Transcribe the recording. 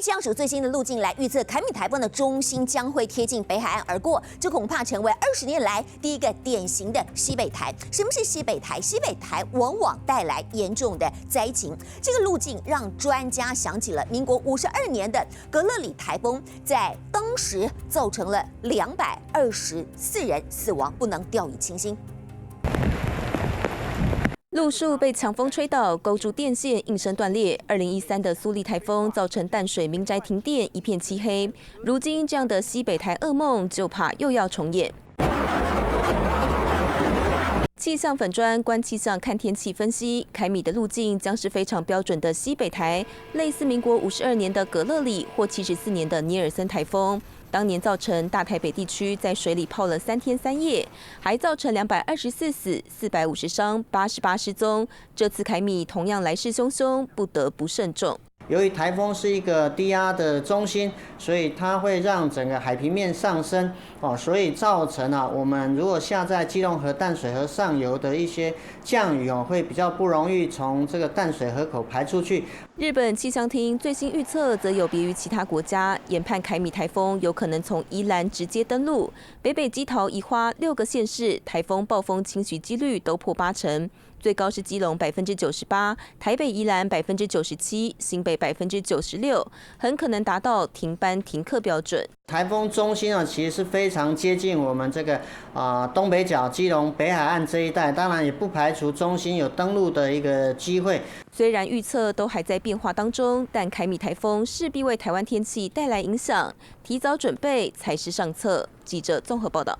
气象署最新的路径来预测，凯米台风的中心将会贴近北海岸而过，这恐怕成为20年来第一个典型的西北台。什么是西北台？西北台往往带来严重的灾情。这个路径让专家想起了民国52年的格勒里台风，在当时造成了224人死亡，不能掉以轻心。路树被强风吹倒，勾住电线，应声断裂。2013的苏力台风造成淡水民宅停电，一片漆黑。如今这样的西北台噩梦，就怕又要重演。气象粉专观气象看天气分析，凯米的路径将是非常标准的西北台，类似民国52年的格勒里或74年的尼尔森台风。当年造成大台北地区在水里泡了3天3夜，还造成224死、450伤、88失踪。这次凯米同样来势汹汹，不得不慎重。由于台风是一个低压的中心，所以它会让整个海平面上升所以造成我们如果下在基隆河、淡水河上游的一些降雨会比较不容易从这个淡水河口排出去。日本气象厅最新预测则有别于其他国家，研判凯米台风有可能从宜兰直接登陆，北基桃、宜花6个县市台风暴风侵袭几率都破80%。最高是基隆98%，台北、宜兰97%，新北96%，很可能达到停班停课标准。台风中心其实是非常接近我们这个东北角、基隆、北海岸这一带，当然也不排除中心有登陆的一个机会。虽然预测都还在变化当中，但凯米台风势必为台湾天气带来影响，提早准备才是上策。记者综合报道。